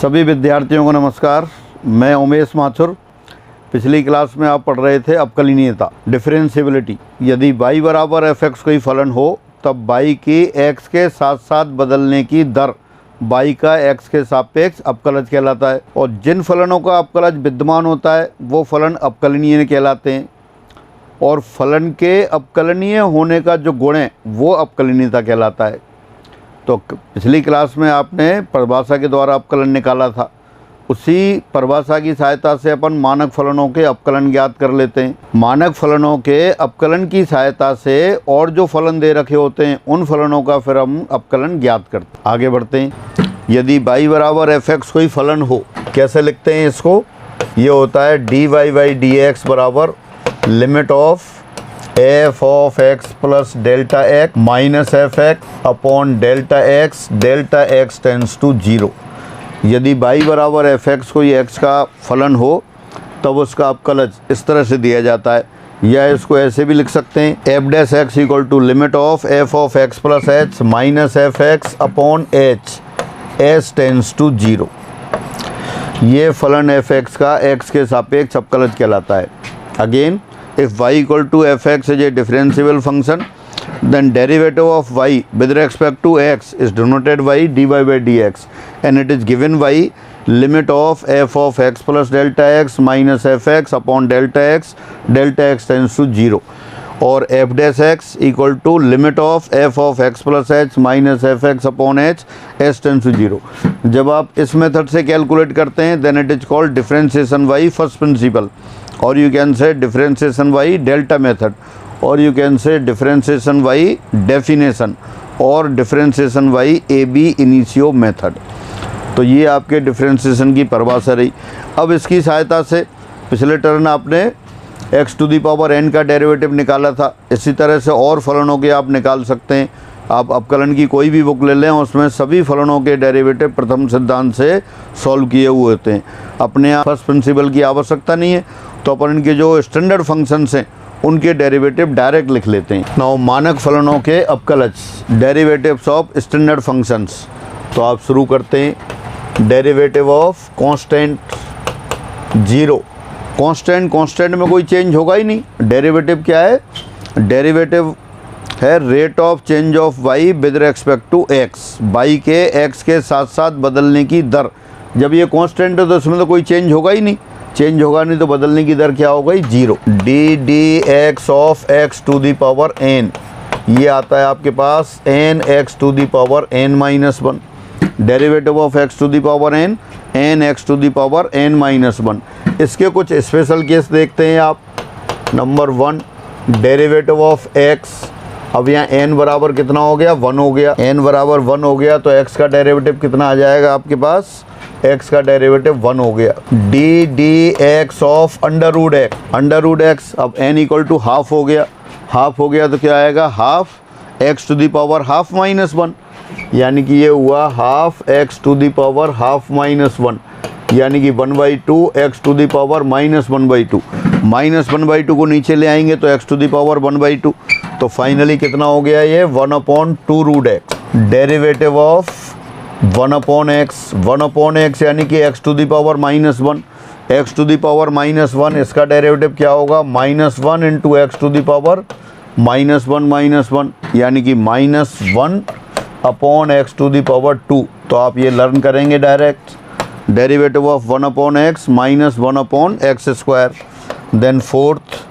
सभी विद्यार्थियों को नमस्कार। मैं उमेश माथुर। पिछली क्लास में आप पढ़ रहे थे अवकलनीयता, डिफरेंशियबिलिटी। यदि y बराबर f(x) कोई फलन हो तब y की x के साथ साथ बदलने की दर y का x के सापेक्ष अवकलज कहलाता है। और जिन फलनों का अवकलज विद्यमान होता है वो फलन अवकलनीय कहलाते हैं, और फलन के अवकलनीय होने का जो गुण है वो अवकलनीयता कहलाता है। तो पिछली क्लास में आपने परिभाषा के द्वारा अवकलन निकाला था, उसी परिभाषा की सहायता से अपन मानक फलनों के अवकलन ज्ञात कर लेते हैं। मानक फलनों के अवकलन की सहायता से और जो फलन दे रखे होते हैं उन फलनों का फिर हम अवकलन ज्ञात करते हैं। आगे बढ़ते हैं। यदि y बराबर f(x) कोई फलन हो, कैसे लिखते हैं इसको? ये होता है dy/dx बराबर limit of f(x) plus delta x minus f(x) upon delta x tends to 0। यदि y बराबर f(x) कोई x का फलन हो तब उसका अवकलज इस तरह से दिया जाता है, या इसको ऐसे भी लिख सकते हैं f(x) equal to limit of f(x) plus h minus f(x) upon h s tends to 0। ये फलन f(x) का x के सापेक्ष अवकलज कहलाता है। Again, if y equal to f(x) is a differentiable function, then derivative of y with respect to x is denoted by dy/dx, and it is given by limit of f(x) plus delta x minus f(x) upon delta x tends to 0, और f(x) equal to limit of f(x) plus h minus f(x) upon h s tends to 0। जब आप इस method से calculate करते हैं then it is called differentiation by first principle, or you can say differentiation by delta method, or you can say differentiation by definition, और differentiation by ab initio method। तो ये आपके differentiation की परिभाषा रही। अब इसकी सहायता से पिछले टर्न आपने x to the power n का डेरिवेटिव निकाला था, इसी तरह से और फलनों के आप निकाल सकते हैं। आप अवकलन की कोई भी बुक ले लें, उसमें सभी फलनों के डेरिवेटिव प्रथम सिद्धांत से सॉल्व किए हुए होते हैं। अपने आप फर्स्ट प्रिंसिपल की आवश्यकता नहीं है, तो अपन इनके जो स्टैंडर्ड फंक्शंस हैं उनके डेरिवेटिव डायरेक्ट लिख लेते हैं। नाउ मानक फलनों के अवकलज, डेरिवेटिव्स ऑफ स्टैंडर्ड फंक्शंस। तो आप शुरू करते हैं डेरिवेटिव ऑफ कांस्टेंट 0। कांस्टेंट में कोई चेंज होगा ही नहीं। डेरिवेटिव क्या है? डेरिवेटिव है rate of change of y with respect to x, y के x के साथ साथ बदलने की दर। जब ये कांस्टेंट है तो इसमें तो कोई चेंज होगा ही नहीं। चेंज होगा नहीं तो बदलने की दर क्या हो गई? 0। ddx of x to the power n, ये आता है आपके पास n x to the power n minus 1। Derivative of x to the power n x to the power n minus 1। इसके कुछ स्पेशल केस देखते हैं आप। Number 1, derivative of x। अब यहाँ n बराबर कितना हो गया? 1 हो गया। n बराबर 1 हो गया तो x का डेरिवेटिव कितना आ जाएगा आपके पास? x का डेरिवेटिव 1 हो गया। ddx of under root x। अब n इक्वल टू हाफ हो गया। हाफ हो गया तो क्या आएगा? Half x to the power half minus 1, यानी कि ये हुआ half x to the power half minus 1, यानी कि 1/2 x to the power minus 1/2। Minus 1/2 को नीचे ले आएंगे तो x टू दी पावर 1/2। तो फाइनली कितना हो गया ये? 1/2 root x। Derivative of 1/x यानी कि x to the power minus 1। x to the power minus 1, इसका डेरिवेटिव क्या होगा? -1 into x to the power -1, यानी कि -1 upon x to the power 2। तो आप ये लर्न करेंगे direct. Derivative of 1/x minus 1/x²। Then fourth,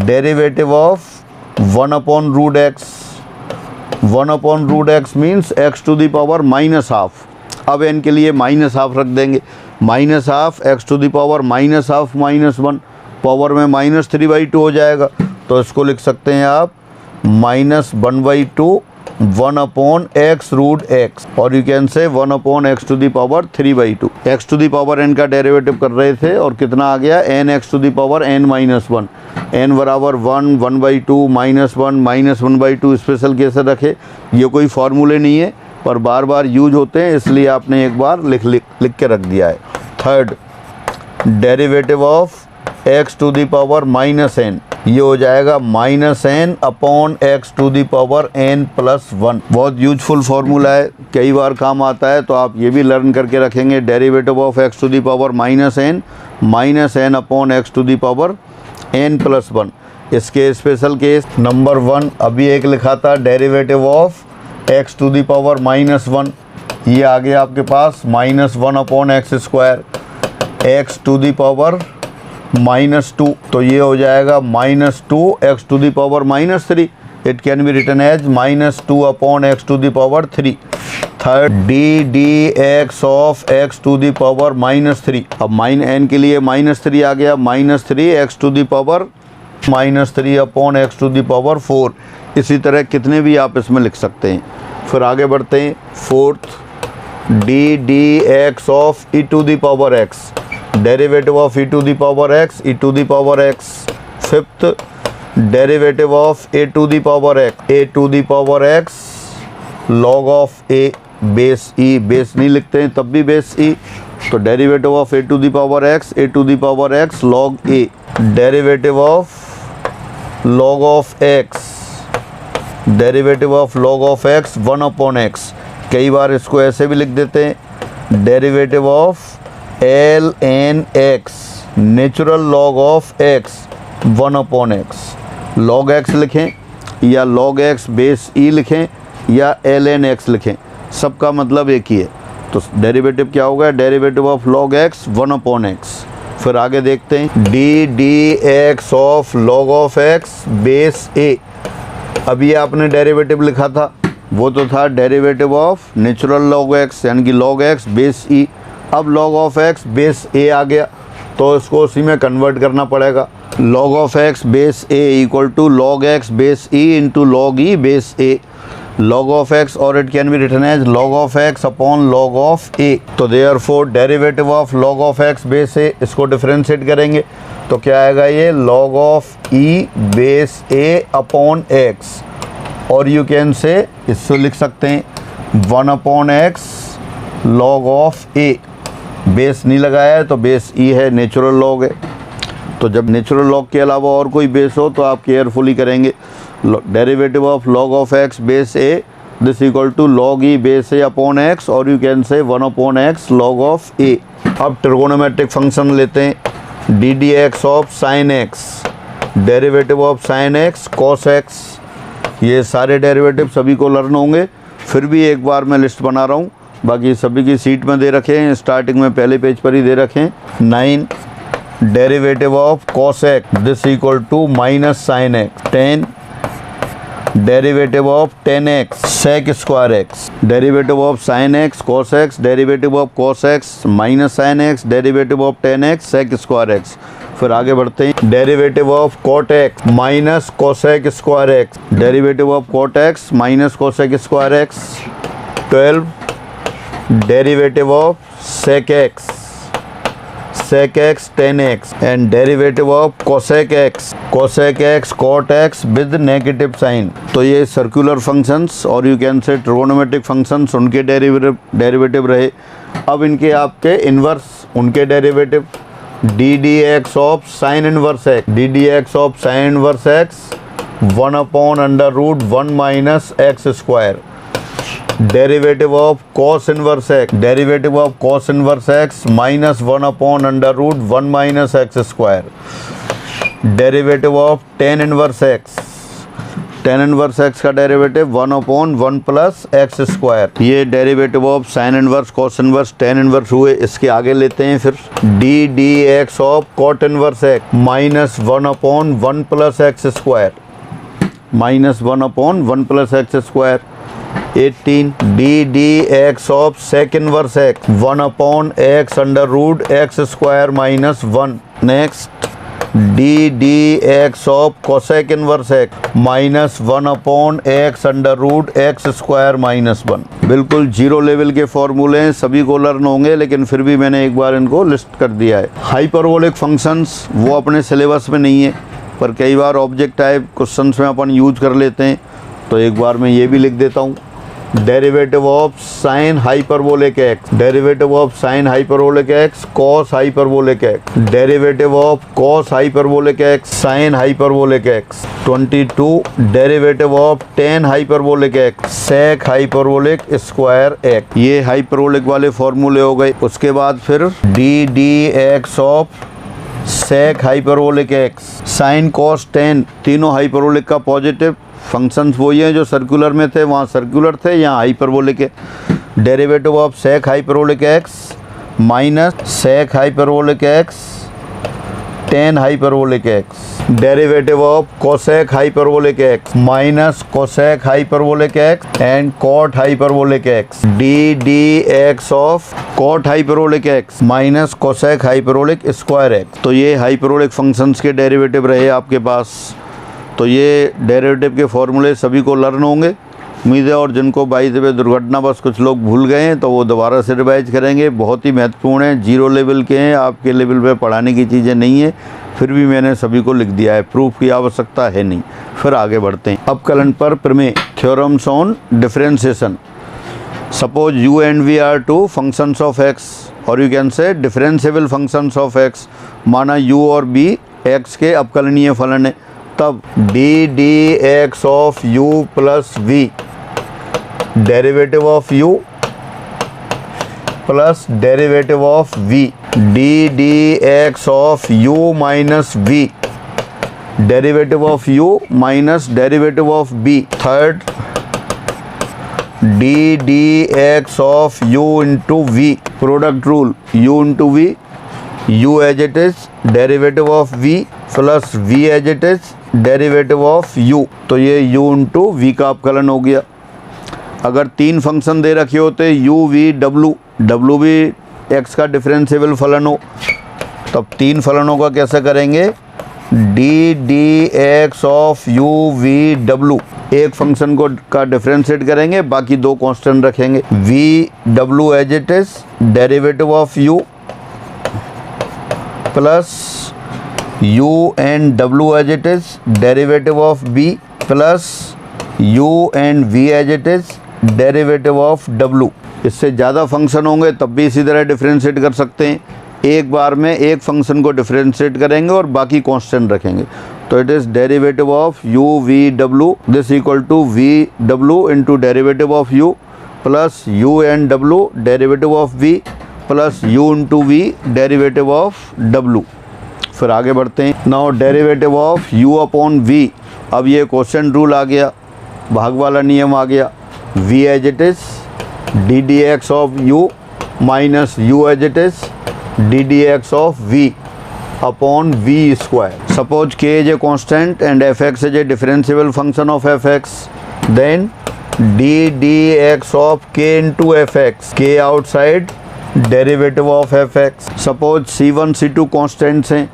derivative of 1/√x। 1/√x means x to the power -12। अब n के लिए -12 रख देंगे। -12 x to the power -12 minus 1, power में -3/2 हो जाएगा। तो इसको लिख सकते हैं आप -1/2 1/x√x, और you can say 1/x to the power 3/2। x to the power n का डेरिवेटिव कर रहे थे और कितना आ गया? n x to the power n minus 1। n बराबर 1, 1/2, -1, -1/2 स्पेशल कैसे रखे? ये कोई फार्मूले नहीं है पर बार बार यूज होते हैं, इसलिए आपने एक बार लिख के रख दिया है। Third, derivative of x to the power minus n, ये हो जाएगा minus n upon x to the power n plus 1। बहुत यूजफुल फार्मूला है, कई बार काम आता है, तो आप ये भी लर्न करके रखेंगे। Derivative of x to the power minus n upon x to the power n plus 1। इसके स्पेशल केस नंबर 1 अभी एक लिखा था, derivative of x to the power minus 1, ये आ गया आपके पास minus 1 upon x square, x to the power minus 2, तो ये हो जाएगा minus 2 x to the power minus 3। It can be written as minus 2 upon x to the power 3। Third, d x of x to the power minus 3। अब mine N के लिए minus 3 आ गया, minus 3 x to the power minus 3 upon x to the power 4। इसी तरह कितने भी आप इसमें लिख सकते हैं। फिर आगे बढ़ते हैं। Fourth, d x of e to the power x, derivative of e to the power x, e to the power x. Fifth, derivative of a to the power x, a to the power x log of a base e, base नहीं लिखते हैं तब भी base e, तो derivative of a to the power x, a to the power x log a. Derivative of log of x, derivative of log of x 1 upon x। कई बार इसको ऐसे भी लिख देते हैं, derivative of l n x natural log of x 1 upon x। log x लिखें या log x बेस e लिखें या एल एन एक्स लिखें, सबका मतलब एक ही है। तो डेरिवेटिव क्या होगा, derivative of log x 1 upon x। फिर आगे देखते हैं, d x of log of x base a. अभी आपने डेरिवेटिव लिखा था, वो तो था derivative of natural log x यानी कि लॉग एक्स बेस ई। अब log of x base a आ गया, तो इसको उसी में कन्वर्ट करना पड़ेगा। Log of x base a equal to log x base e into log E base A, log of x, और it can be written as log of x upon log of a। तो therefore derivative of log of x base a, इसको differentiate करेंगे तो क्या आएगा, ये log of e base a upon x, और you can say इसको लिख सकते हैं 1 upon x log of a। Base नहीं लगाया है तो बेस e है, नेचुरल लॉग है। तो जब नेचुरल लॉग के अलावा और कोई बेस हो तो आप केयरफुली करेंगे। Derivative of log of x base a, this equal to log e base a upon x, और you can say 1 upon x log of a। अब ट्रिगोनोमेट्रिक फंक्शन लेते हैं, d x of sine x, derivative of sine x cos x। ये सारे derivative सभी को learn होंगे, फिर भी एक बार मैं लिस्ट बना रहा हूँ, बाकी सभी की सीट में दे रखे हैं, स्टार्टिंग में पहले पेज पर ही दे रखे हैं। 9, derivative of cos x, this equal to minus sine x। 10, derivative of 10x sec square x, derivative of sine x cos x, derivative of cos x minus sine x, derivative of 10x sec square x। फिर आगे बढ़ते हैं, derivative of cot x minus cosec square x, derivative of cot x minus cosec square x। 12, derivative of sec x 10x, and derivative of cosec x cot x with negative sine. तो ये circular functions और you can say trigonometric functions, उनके derivative रहे। अब इनके आपके inverse, उनके derivative, d x of sine inverse x, d x of sine inverse x 1 upon under root 1 minus x square. Derivative of cos inverse x, derivative of cos inverse x minus 1 upon under root 1 minus x square. Derivative of tan inverse x, tan inverse x का derivative 1 upon 1 plus x square. ये derivative of sine inverse cos inverse tan inverse हुए। इसके आगे लेते हैं फिर, d x of cot inverse x minus 1 upon 1 plus x square, minus 1 upon 1 plus x square. 18, d x of sec inverse x 1 upon x under root x square minus 1। Next, d x of cosec inverse x minus 1 upon x under root x square minus 1। बिल्कुल zero level के फॉर्मूले हैं, सभी को learn होंगे, लेकिन फिर भी मैंने एक बार इनको लिस्ट कर दिया है। हाइपरबोलिक फंक्शंस वो अपने सिलेबस में नहीं है, पर कई बार ऑब्जेक्ट टाइप क्वेश्चंस में अपन यूज कर लेते हैं, तो एक बार मैं ये भी लिख देता हूँ। Derivative of sine hyperbolic x, derivative of sine hyperbolic x cos hyperbolic x, derivative of cos hyperbolic x sine hyperbolic x. 22 derivative of tan hyperbolic x sec hyperbolic square x. ये हाइपरबोलिक वाले फॉर्मूले हो गए। उसके बाद फिर d d x of sec hyperbolic x sine cos tan, तीनों hyperbolic का पॉजिटिव फंक्शंस वही हैं जो सर्कुलर में थे, वहाँ सर्कुलर थे, यहाँ हाइपरबोलिक है। Derivative of sec hyperbolic x minus sec hyperbolic x tan hyperbolic x. Derivative of cosec hyperbolic x minus cosec hyperbolic x and cot hyperbolic x. D d x of cot hyperbolic x minus cosec hyperbolic square x. तो ये hyperbolic functions के derivative रहे आपके पास। तो ये derivative के फॉर्मूले सभी को लर्न होंगे उम्मीद है, और जिनको बाई द वे दुर्घटनावश कुछ लोग भूल गए हैं तो वो दोबारा से रिवाइज करेंगे। बहुत ही महत्वपूर्ण है, जीरो लेवल के हैं, आपके लेवल पे पढ़ाने की चीज़ें नहीं है, फिर भी मैंने सभी को लिख दिया है, प्रूफ की आवश्यकता है नहीं। फिर आगे बढ़ते हैं। अब कलन पर प्रमेय, theorems on differentiation. Suppose u and v are two functions of x और यू कैन से डिफरेंशिएबल फंक्शंस ऑफ x। माना u और b x के अवकलनीय फलन है, तब d d x of u plus v derivative of u plus derivative of v, d d x of u minus v derivative of u minus derivative of b। Third d d x of u into v, product rule u into v, u as it is derivative of v plus v as it is derivative of u। तो ये u into v का अवकलन हो गया। अगर तीन function दे रखे होते u v w, w भी x का डिफरेंशिएबल फलन हो, तब तीन फलनों का कैसे करेंगे, D d x of u v w, एक फंक्शन को का डिफरेंशिएट करेंगे, बाकी दो कांस्टेंट रखेंगे, v w as it is derivative of u plus u and w as it is derivative of b plus u and v as it is derivative of w। इससे ज़्यादा function होंगे तब भी इसी तरह डिफरेंशिएट कर सकते हैं। एक बार में एक फंक्शन को डिफरेंशिएट करेंगे और बाकी कांस्टेंट रखेंगे। तो it is derivative of u v w this equal to v w into derivative of u plus u and w derivative of v plus u into v derivative of w। फिर आगे बढ़ते हैं। Now derivative of u upon v, अब ये question rule आ गया, भाग वाला नियम आ गया। v as it is d d x of u minus u as it is d d x of v upon v square. Suppose k is a constant and fx is a differentiable function of fx, then d dx of k into fx, k outside derivative of fx। Suppose c1 c2 constants हैं,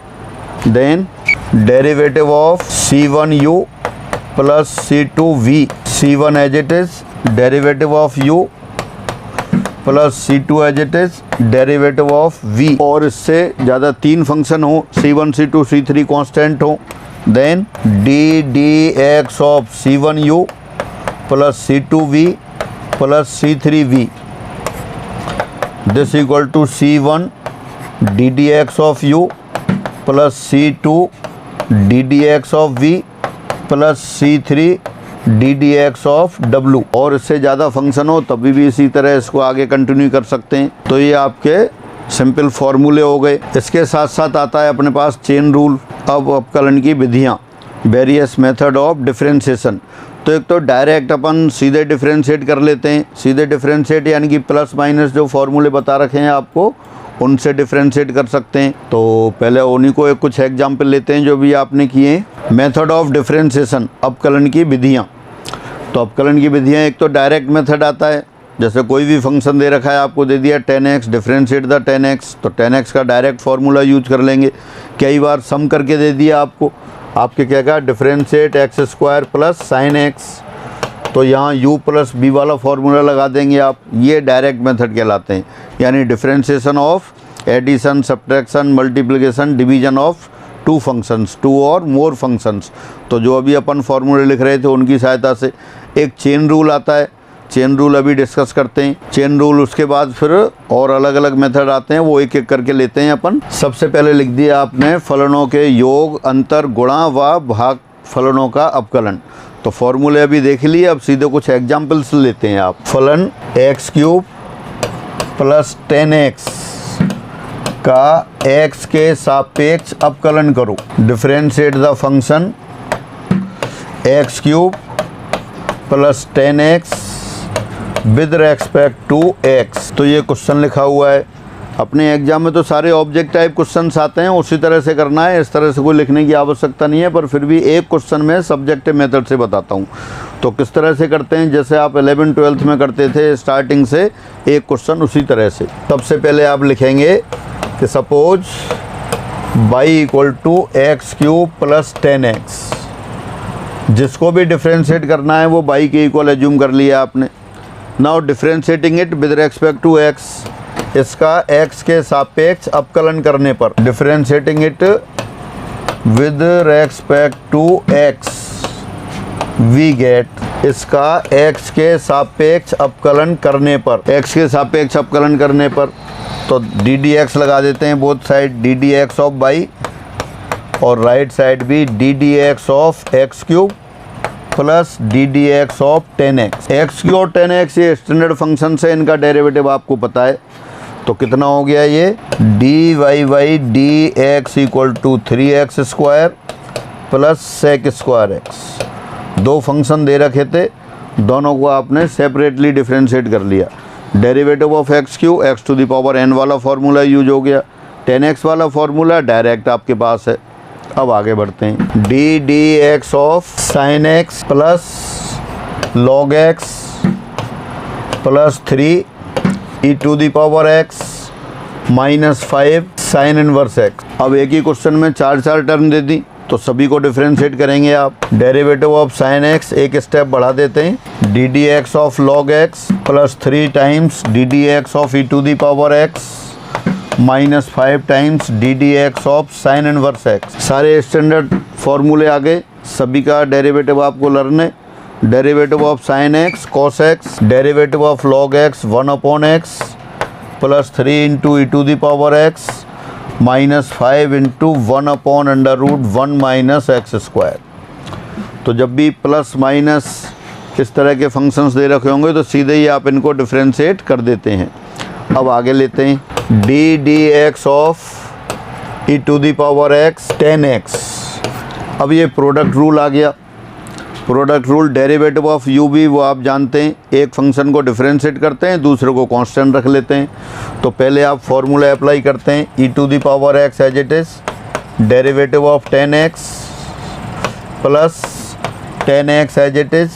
then derivative of c1u plus c2v, c1 as it is derivative of u plus c2 as it is derivative of v। और इससे ज़्यादा तीन function हो, c1 c2 c3 constant हो, then d d x of c1u plus c2v plus c3v this equal to c1 d d x of u plus c2 d d x of v plus c3 d d x of w। और इससे ज़्यादा function हो तभी भी इसी तरह इसको आगे कंटिन्यू कर सकते हैं। तो ये आपके सिंपल फार्मूले हो गए। इसके साथ साथ आता है अपने पास चेन रूल। अब अवकलन की विधियाँ, वेरियस मेथड ऑफ डिफरेंशिएशन। तो एक तो डायरेक्ट अपन सीधे डिफरेंशिएट कर लेते हैं, सीधे डिफरेंशिएट यानी कि प्लस माइनस जो फार्मूले बता रखे हैं आपको उनसे डिफरेंशिएट कर सकते हैं। तो पहले उन्हीं को कुछ एग्जाम्पल लेते हैं जो भी आपने किए हैं। मेथड ऑफ डिफरेंशिएशन, अवकलन की विधियाँ। तो अवकलन की विधियाँ, एक तो डायरेक्ट मेथड आता है, जैसे कोई भी फंक्शन दे रखा है, आपको दे दिया 10x, डिफरेंशिएट द 10x, तो 10x का डायरेक्ट फार्मूला यूज कर लेंगे। कई बार सम करके दे दिया आपको, आपके क्या कहा, differentiate x square plus sine x, तो यहाँ u प्लस b वाला फार्मूला लगा देंगे आप। ये डायरेक्ट मेथड कहलाते हैं, यानी differentiation of addition, subtraction, multiplication, division of two functions, two और मोर फंक्शंस। तो जो अभी अपन फार्मूले लिख रहे थे उनकी सहायता से। एक चेन रूल आता है, चेन रूल अभी डिस्कस करते हैं। चेन रूल उसके बाद फिर और अलग अलग मेथड आते हैं, वो एक एक करके लेते हैं अपन। सबसे पहले लिख दिया आपने फलनों के योग, अंतर, गुणा व भाग फलनों का अपकलन। तो फॉर्मूले अभी देख लिए, अब सीधे कुछ एग्जाम्पल्स लेते हैं आप। फलन x³ प्लस 10x का x के सापेक्ष अपकलन करो। Differentiate the function x³ plus 10x with respect to x। तो ये क्वेश्चन लिखा हुआ है। अपने एग्जाम में तो सारे ऑब्जेक्ट टाइप क्वेश्चंस आते हैं, उसी तरह से करना है, इस तरह से कोई लिखने की आवश्यकता नहीं है। पर फिर भी एक क्वेश्चन में सब्जेक्टिव मेथड से बताता हूँ। तो किस तरह से करते हैं, जैसे आप 11th-12th में करते थे स्टार्टिंग से एक क्वेश्चन, उसी तरह से। सबसे पहले आप लिखेंगे कि suppose y equal to x³ plus 10x। जिसको भी डिफ्रेंशिएट करना है वो y के इक्वल एज्यूम कर लिया आपने। Now differentiating it with respect to x, इसका x के सापेक्ष अपकलन करने पर, differentiating it with respect to x we get, इसका x के सापेक्ष अपकलन करने पर, x के सापेक्ष अपकलन करने पर तो ddx लगा देते हैं both side, ddx of y और राइट साइड भी ddx of x³ plus ddx of 10x। x³ और 10x ये स्टैंडर्ड फंक्शन है, इनका डेरिवेटिव आपको पता है। तो कितना हो गया ये dy dx equal to 3x square plus sec square x। दो फंक्शन दे रखे थे, दोनों को आपने सेपरेटली डिफरेंशिएट कर लिया। Derivative of x³ x to the power n वाला फार्मूला यूज हो गया। 10x वाला फार्मूला डायरेक्ट आपके पास है। अब आगे बढ़ते हैं। dx of sine x plus log x plus 3 e to the power x minus 5 sine inverse x। अब एक ही क्वेश्चन में चार टर्म दे दी, तो सभी को डिफरेंशिएट करेंगे आप। डेरिवेटिव ऑफ साइन x एक स्टेप बढ़ा देते हैं, ddx of log x plus 3 times ddx of e to the power x minus 5 times ddx of sine inverse x। सारे स्टैंडर्ड फॉर्मूले आ गए, सभी का डेरिवेटिव आपको लर्न है। Derivative of sine x cos x, derivative of log x 1/x plus 3 into e to the power x minus 5 into 1/√1 minus x square. तो जब भी प्लस माइनस इस तरह के फंक्शंस दे रखे होंगे तो सीधे ही आप इनको डिफरेंशिएट कर देते हैं। अब आगे लेते हैं dx of e to the power x 10x। अब ये प्रोडक्ट रूल आ गया। Product rule, derivative of u भी वो आप जानते हैं, एक फंक्शन को डिफरेंशिएट करते हैं, दूसरे को कांस्टेंट रख लेते हैं। तो पहले आप फॉर्मूला अप्लाई करते हैं, e to the power x as it is, derivative of 10x plus 10x as it is,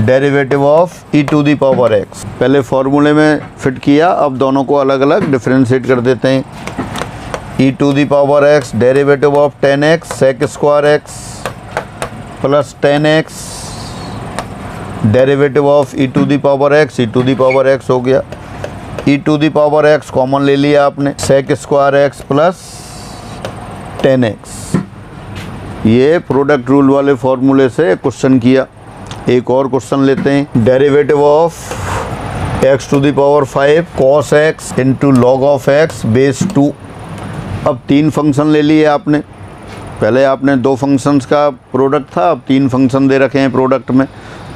derivative of e to the power x। पहले फॉर्मूले में फिट किया, अब दोनों को अलग अलग डिफरेंशिएट कर देते हैं। e to the power x derivative of 10x sec square x plus 10x derivative of e to the power x, e to the power x हो गया। e to the power x common ले लिया आपने, सेक square x plus 10x। ये product rule वाले फॉर्मूले से question किया। एक और क्वेश्चन लेते हैं, derivative of x to the power 5 cos x into log of x base 2। अब तीन फंक्शन ले लिए आपने, पहले आपने दो फंक्शंस का प्रोडक्ट था, अब तीन फंक्शन दे रखे हैं प्रोडक्ट में।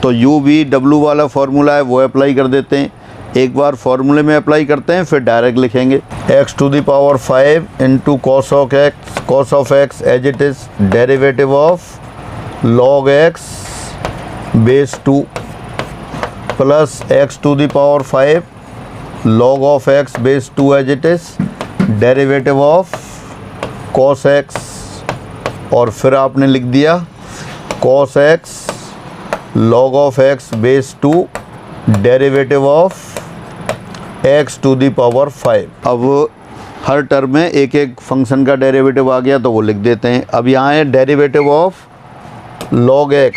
तो u v w वाला फार्मूला है वो अप्लाई कर देते हैं। एक बार फार्मूले में अप्लाई करते हैं, फिर डायरेक्ट लिखेंगे x to the power 5 into cos of x as it is, derivative of log x base 2 plus x to the power 5 log of x base 2 as it is, derivative of cos x। और फिर आपने लिख दिया cos x log of x base 2 derivative of x to the power 5। अब हर term में एक एक function का डेरिवेटिव आ गया तो वो लिख देते हैं। अब यहाँ है derivative of log x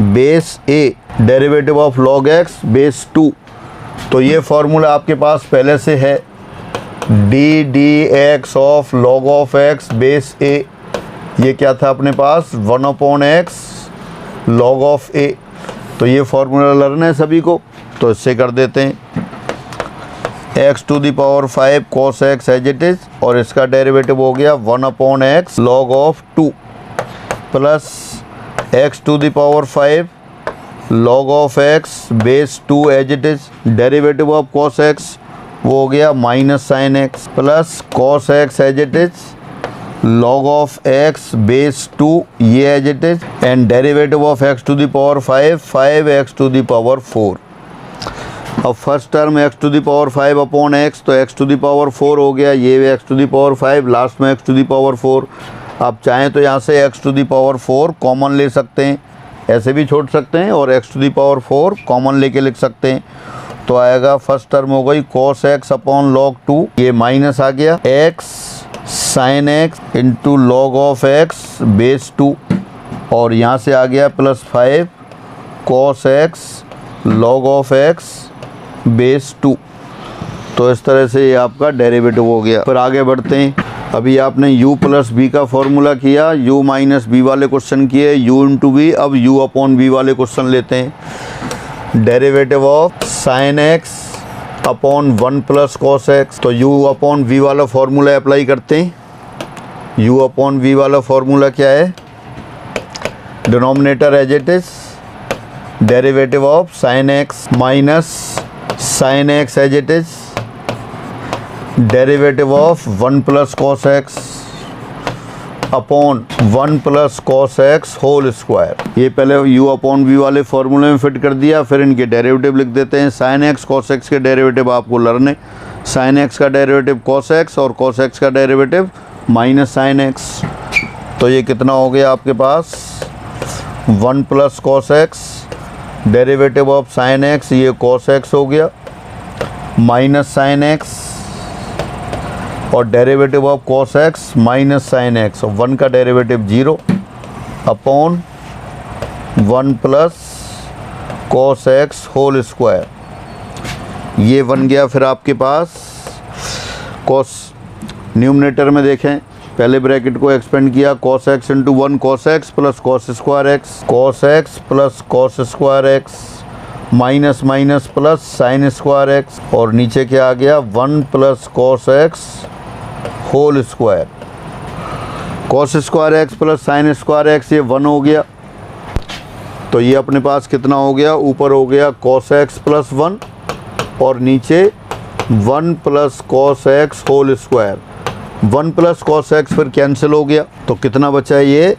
base a, derivative of log x base 2। तो ये फॉर्मूला आपके पास पहले से है, dx of log of x base a। ये क्या था अपने पास 1/x log ऑफ a। तो ये फॉर्मूला लर्न है सभी को, तो इससे कर देते हैं। x to the power 5 cos x as it is, और इसका डेरिवेटिव हो गया 1/x log of 2 plus x to the power 5 log of x base 2 as it is, derivative of cos x वो हो गया minus sine x plus cos x as it is log of x base 2 ये as it is, and derivative of x to the power 5 to the power 4। अब first term x to the power 5/x, तो x to the power 4 हो गया, ये x to the power 5, last में x to the power 4। आप चाहें तो यहाँ से x to the power 4 common ले सकते हैं, ऐसे भी छोड़ सकते हैं, और x to the power 4 common लेके लिख सकते हैं। तो आएगा फर्स्ट टर्म हो गई cos x अपॉन log 2, ये माइनस आ गया x sin x into log of x base 2, और यहाँ से आ गया plus 5 cos x log of x base 2। तो इस तरह से ये आपका डेरिवेटिव हो गया। फिर आगे बढ़ते हैं। अभी आपने u प्लस बी का फॉर्मूला किया, u माइनस बी वाले क्वेश्चन किए, u इंटू बी। अब u अपॉन बी वाले क्वेश्चन लेते हैं। Derivative of sine x upon 1 plus cos x, तो u अपॉन v वाला फॉर्मूला अप्लाई करते हैं। u अपॉन v वाला फॉर्मूला क्या है? Denominator as it is, derivative of sine x minus sine x as it is, derivative of 1 plus cos x upon 1 plus cos x whole square. ये पहले u upon v वाले फॉर्मूले में fit कर दिया, फिर इनके डेरिवेटिव लिख देते हैं। साइन x कॉस एक्स के डेरिवेटिव आपको लर्न है। साइन x का डेरिवेटिव कॉस एक्स, और कॉस एक्स का डेरिवेटिव माइनस साइन एक्स। तो ये कितना हो गया आपके पास? 1 plus cos x, derivative of sine x ये कॉस एक्स हो गया, माइनस साइन एक्स, और derivative of cos x minus sine x, और 1 का derivative 0 upon 1 plus cos x whole square. ये बन गया फिर आपके पास कॉस। न्यूमरेटर में देखें, पहले ब्रैकेट को एक्सपेंड किया, cos x into 1 cos x plus cos square x, cos x plus cos square x minus minus plus sine square x, और नीचे क्या आ गया? 1 plus cos x whole square. Cos square x plus sine square x, ये 1 हो गया। तो ये अपने पास कितना हो गया? ऊपर हो गया कॉस एक्स प्लस 1, और नीचे 1 plus cos x whole square. 1 plus cos x फिर कैंसिल हो गया, तो कितना बचा है? ये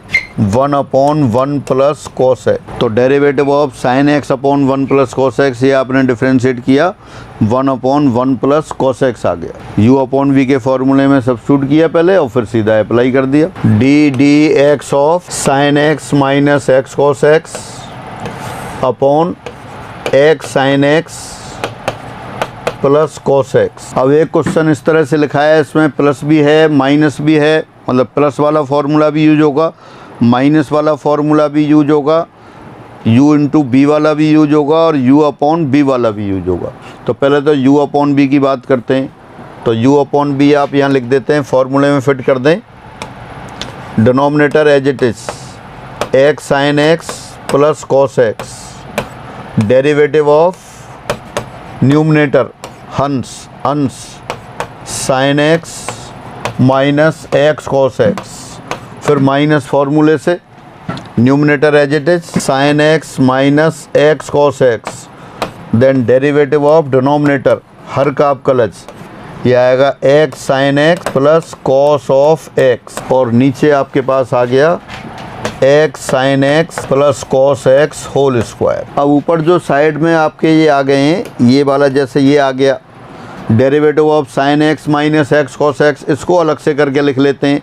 1 अपॉन 1 प्लस कॉस एक्स। तो derivative of sine x upon 1 plus cos x, ये आपने डिफ्रेंशिएट किया, 1 अपॉन 1 प्लस कॉस एक्स आ गया। u अपॉन वी के फॉर्मूले में सब्स्टिट्यूट किया पहले, और फिर सीधा अप्लाई कर दिया। D d x of sine x minus x cos x upon x sine x plus cos x. अब एक क्वेश्चन इस तरह से लिखा है, इसमें प्लस भी है माइनस भी है, मतलब प्लस वाला फॉर्मूला भी यूज होगा, माइनस वाला फॉर्मूला भी यूज होगा, u इंटू बी वाला भी यूज होगा, और u अपॉन बी वाला भी यूज होगा। तो पहले तो u अपॉन बी की बात करते हैं। तो u अपॉन बी आप यहाँ लिख देते हैं, फॉर्मूले में फिट कर दें। Denominator as it is, x sine x plus cos x, derivative of numerator अंश sine x minus x cos x, फिर माइनस फॉर्मूले से numerator as it is sine x minus x cos x, then derivative of denominator हर का आपका लज, ये आएगा x sine x plus cos of x, और नीचे आपके पास आ गया x sine x plus cos x whole square. अब ऊपर जो साइड में आपके ये आ गए हैं, ये वाला जैसे ये आ गया derivative of sine x minus x cos x, इसको अलग से करके लिख लेते हैं।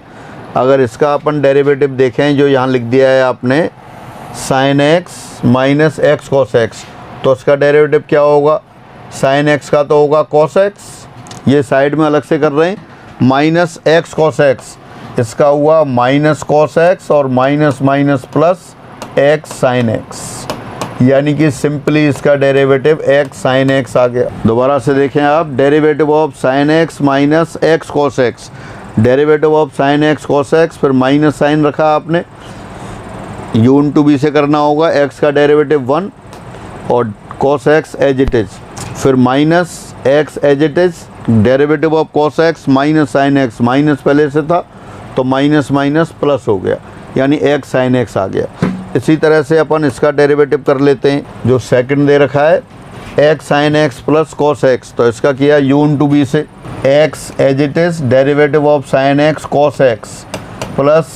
अगर इसका अपन डेरिवेटिव देखें, जो यहाँ लिख दिया है आपने sign x minus x cos x, तो इसका डेरिवेटिव क्या होगा? साइन एक्स का तो होगा कॉस एक्स, ये साइड में अलग से कर रहे हैं, माइनस एक्स कॉस एक्स, इसका हुआ माइनस कॉस एक्स, और minus minus plus x sine x, यानी कि सिंपली इसका डेरिवेटिव एक्स साइन एक्स आ गया। दोबारा से देखें आप, derivative of sine x minus x cos x, derivative of sine x cos x, फिर माइनस साइन रखा आपने, u इंटू बी से करना होगा। x का डेरिवेटिव 1, और cos x as it is, फिर minus x as it is, derivative of cos x minus sin x, minus पहले से था तो माइनस माइनस प्लस हो गया, यानी x sin x आ गया। इसी तरह से अपन इसका डेरिवेटिव कर लेते हैं, जो सेकंड दे रखा है x sin x plus cos x, तो इसका किया u इंटू बी से, x as it is derivative of sin x cos x plus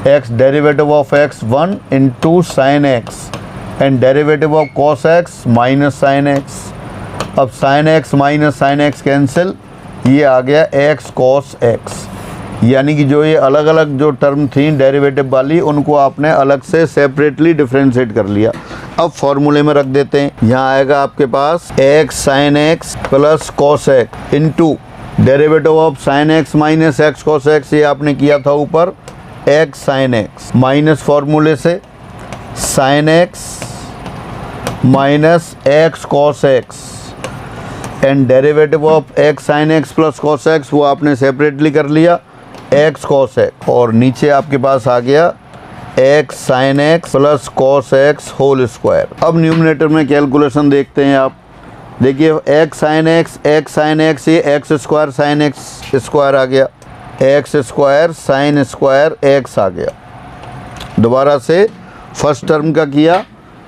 x derivative of x 1 into sin x and derivative of cos x minus sin x। अब sin x minus sin x cancel, ये आ गया x cos x, यानी कि जो ये अलग अलग जो टर्म थी डेरिवेटिव वाली, उनको आपने अलग से सेपरेटली डिफ्रेंशिएट कर लिया। अब फॉर्मूले में रख देते हैं, यहाँ आएगा आपके पास x sin x plus cos x into derivative of sin x minus x cos x, ये आपने किया था ऊपर x sin x, माइनस फॉर्मूले से sin x minus x cos x and derivative of x sin x plus cos x, वो आपने separately कर लिया x cos x, और नीचे आपके पास आ गया x sin x plus cos x whole square. अब न्यूमरेटर में कैलकुलेशन देखते हैं आप, देखिए x sin x ये x square sin x square आ गया, x square sin square x आ गया। दोबारा से फर्स्ट टर्म का किया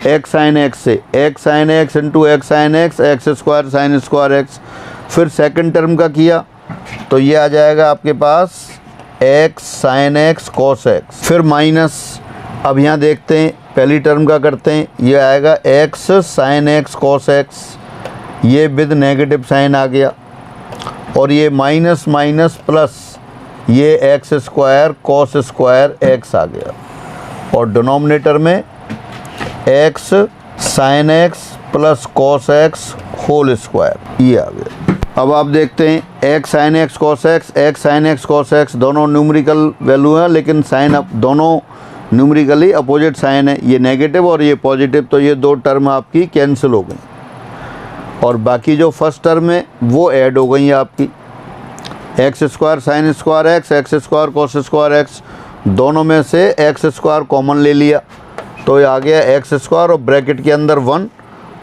x sin x से x sin x into x sin x square sin square x, फिर सेकंड टर्म का किया तो ये आ जाएगा आपके पास x sin x cos x, फिर माइनस, अब यहाँ देखते हैं पहली टर्म का करते हैं, ये आएगा x sin x cos x, ये विद नेगेटिव साइन आ गया, और ये माइनस माइनस प्लस, ये x square cos square x आ गया, और डिनोमिनेटर में x sin x plus cos x whole square, ये आ गया। अब आप देखते हैं x sin x cos x दोनों न्यूमेरिकल वैल्यू है, लेकिन साइन अप दोनों न्यूमेरिकली अपोजिट साइन है, ये नेगेटिव और ये पॉजिटिव, तो ये दो टर्म आपकी कैंसिल हो गई, और बाकी जो फर्स्ट टर्म है वो ऐड हो गई आपकी, x square sin square x square cos square x, दोनों में से x स्क्वायर कॉमन ले लिया तो ये आ गया x स्क्वायर, और ब्रैकेट के अंदर 1,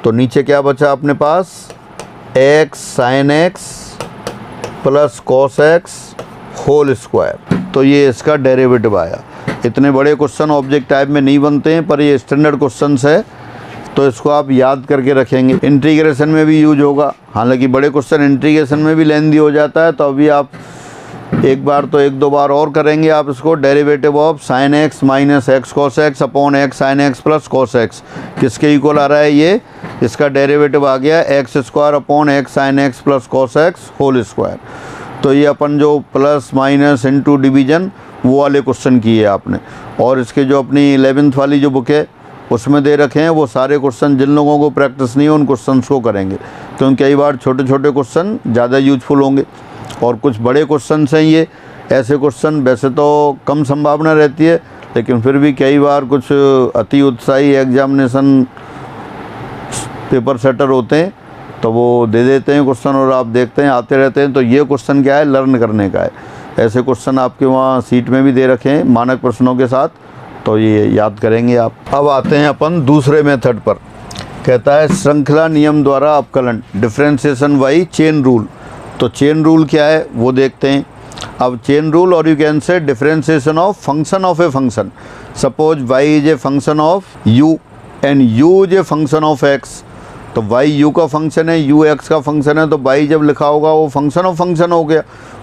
तो नीचे क्या बचा अपने पास x sin x plus cos x whole square, तो ये इसका डेरिवेटिव आया। इतने बड़े क्वेश्चन ऑब्जेक्ट टाइप में नहीं बनते हैं, पर ये स्टैंडर्ड क्वेश्चंस है, तो इसको आप याद करके रखेंगे। इंटीग्रेशन में भी यूज होगा, हालांकि बड़े क्वेश्चन इंटीग्रेशन में भी लेंदी हो जाता है, तो अभी आप एक बार तो एक दो बार और करेंगे आप इसको। Derivative of sin x minus x cos x upon x sin x plus cos x किसके इक्वल आ रहा है, ये इसका डेरिवेटिव आ गया x square upon x sin x plus cos x whole square. तो ये अपन जो प्लस माइनस इनटू डिवीजन वो वाले क्वेश्चन किए आपने, और इसके जो अपनी 11th वाली जो बुक है उसमें दे रखे हैं वो सारे क्वेश्चन, जिन लोगों को प्रैक्टिस नहीं है उन क्वेश्चंस को करेंगे, क्योंकि कई बार छोटे छोटे क्वेश्चन ज़्यादा यूजफुल होंगे, और कुछ बड़े क्वेश्चन हैं ये। ऐसे क्वेश्चन वैसे तो कम संभावना रहती है, लेकिन फिर भी कई बार कुछ अति उत्साही एग्जामिनेशन पेपर सेटर होते हैं तो वो दे देते हैं क्वेश्चन, और आप देखते हैं आते रहते हैं। तो ये क्वेश्चन क्या है, लर्न करने का है। ऐसे क्वेश्चन आपके वहाँ सीट में भी दे रखे हैं मानक प्रश्नों के साथ, तो ये याद करेंगे आप। अब आते हैं अपन दूसरे मेथड पर। कहता है श्रृंखला नियम द्वारा अपकलन, डिफरेंशिएशन बाई चेन रूल। तो चेन रूल क्या है वो देखते हैं। अब चेन रूल, और यू कैन से differentiation of function of a function. Suppose y is a function of u and u is a function of x। तो y u का फंक्शन है, u x का फंक्शन है, तो y जब लिखा होगा वो फंक्शन ऑफ फंक्शन हो गया।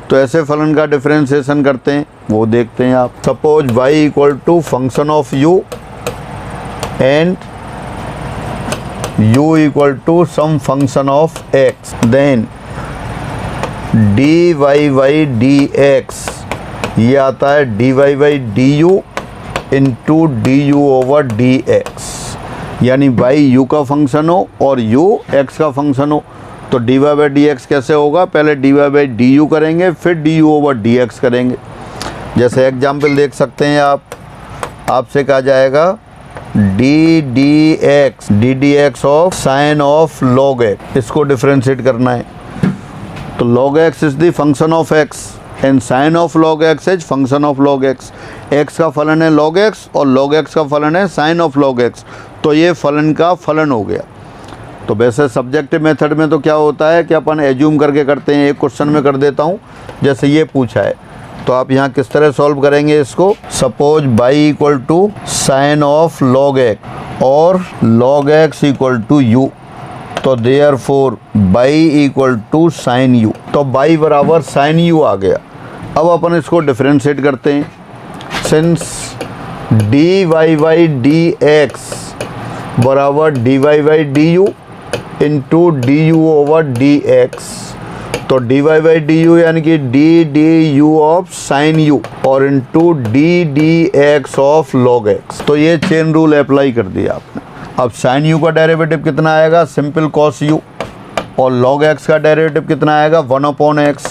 तो ऐसे फलन का डिफरेंशिएशन करते हैं, वो देखते हैं आप। Suppose y equal to function of u and u equal to some function of x, then dy by dx ये आता है dy by du into d over dx, यानी y u का फंक्शन हो और u x का function हो। तो dy बाई dx कैसे होगा, पहले dy बाई du करेंगे, फिर du ओवर dx करेंगे। जैसे एग्जाम्पल देख सकते हैं आप, आपसे कहा जाएगा ddx of sine of log x, इसको डिफ्रेंशिएट करना है। तो log x is the function of x and sine of log x is function of log x। x का फलन है log x और log x का फलन है साइन ऑफ log x, तो ये फलन का फलन हो गया। तो वैसे सब्जेक्टिव मेथड में तो क्या होता है कि अपन एज्यूम करके करते हैं। एक क्वेश्चन में कर देता हूँ, जैसे ये पूछा है तो आप यहाँ किस तरह सॉल्व करेंगे इसको। Suppose y equal to sine of log x और log x equal to u, तो therefore y equal to sine u. तो बाई बराबर साइन यू आ गया। अब अपन इसको डिफ्रेंशिएट करते हैं। Since d y by d x बराबर d y by d u into d u over d x, तो d y by d u यानी कि d d u of sine you और into d d x of log x. तो ये chain rule apply कर दिया आपने। अब साइन यू का डेरिवेटिव कितना आएगा, सिंपल कॉस यू, और लॉग एक्स का डेरिवेटिव कितना आएगा, 1/x।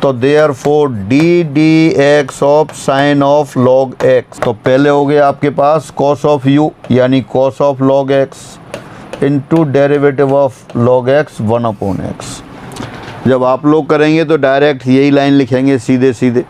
तो therefore d d x of sine of log x, तो पहले हो गया आपके पास कॉस ऑफ यू यानी cos of log x into derivative of log x 1/x। जब आप लोग करेंगे तो डायरेक्ट यही लाइन लिखेंगे सीधे सीधे।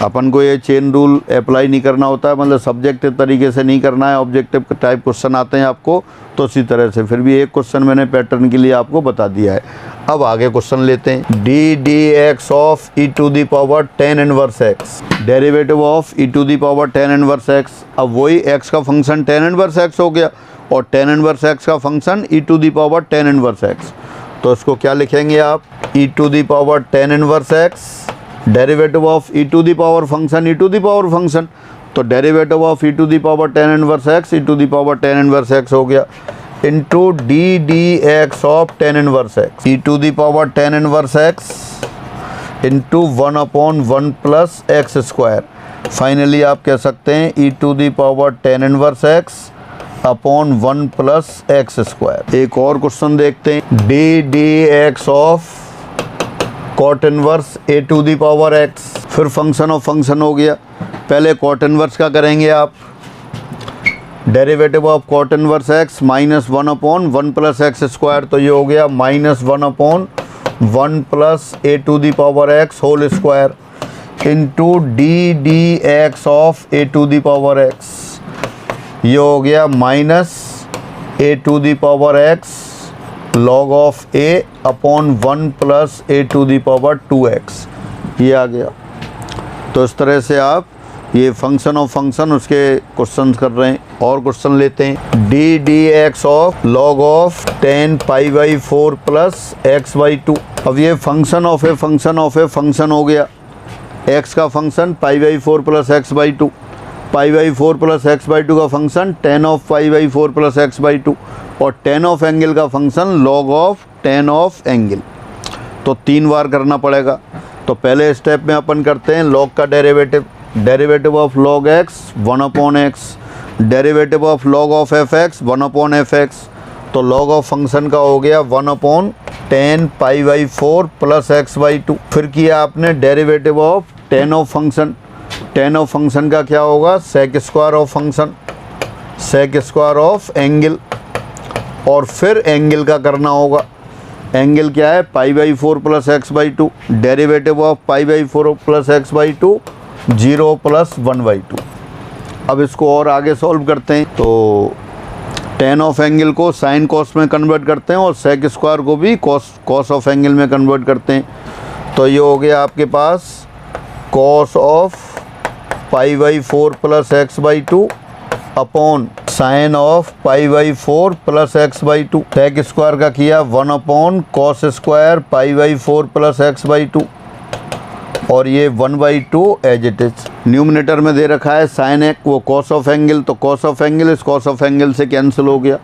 अपन को ये चेन रूल अप्लाई नहीं करना होता है, मतलब सब्जेक्टिव तरीके से नहीं करना है। ऑब्जेक्टिव टाइप क्वेश्चन आते हैं आपको तो इसी तरह से। फिर भी एक क्वेश्चन मैंने पैटर्न के लिए आपको बता दिया है। अब आगे क्वेश्चन लेते हैं। D d x of e to the power tan inverse x, derivative of e to the power tan inverse x. अब वही एक्स का फंक्शन टेन इनवर्स एक्स हो गया और टेन इनवर्स एक्स का function e to the power tan inverse x. तो इसको क्या लिखेंगे आप, e to the power tan inverse x, derivative of e to the power function e to the power function, तो derivative of e to the power tan inverse x e to the power tan inverse x हो गया into d d x of tan inverse x, e to the power tan inverse x into 1/1 plus x square. Finally आप कह सकते हैं e to the power tan inverse x upon 1 plus x square. एक और question देखते हैं। D d x of cot inverse a to the power x, फिर function of function हो गया। पहले कॉट इनवर्स का करेंगे आप, derivative of cot inverse x minus 1/1 plus x square, तो ये हो गया minus 1/1 plus a to the power x whole square into d d x of a to the power x, ये हो गया minus a to the power x log of a upon 1 plus a to the power 2x, ये आ गया। तो इस तरह से आप ये फंक्शन ऑफ फंक्शन उसके क्वेश्चंस कर रहे हैं। और क्वेश्चन लेते हैं। D d x of log of 10 pi by 4 plus x by 2। अब ये फंक्शन ऑफ ए फंक्शन हो गया। एक्स का function pi by 4 plus x by 2, pi by 4 plus x by 2 का function tan of pi by 4 plus x by 2 और ten of angle का function log of tan of angle. तो 3 बार करना पड़ेगा। तो पहले स्टेप में अपन करते हैं लॉग का derivative, derivative of log x 1/x, derivative of log of f x 1/f(x). तो लॉग ऑफ फंक्शन का हो गया 1/10 pi by 4 plus x by 2। फिर किया आपने derivative of tan of function, tan of function का क्या होगा, sec square of function, sec square of angle. और फिर एंगल का करना होगा। एंगल क्या है, pi by 4 plus x by 2, derivative of pi by 4 plus x by 2 0 plus 1/2। अब इसको और आगे सॉल्व करते हैं। तो टेन ऑफ एंगल को साइन कॉस में कन्वर्ट करते हैं और सेक स्क्वायर को भी कॉस ऑफ एंगल में कन्वर्ट करते हैं। तो ये हो गया आपके पास cos of pi by 4 plus x by 2 upon sine of pi by 4 plus x by 2। Sec square का किया 1/कॉस square pi by 4 plus x by 2 और ये 1/2 एज इट इज। न्यूमिनेटर में दे रखा है साइन एक वो कॉस ऑफ एंगल, तो कॉस ऑफ एंगल इस कॉस ऑफ एंगल से कैंसिल हो गया।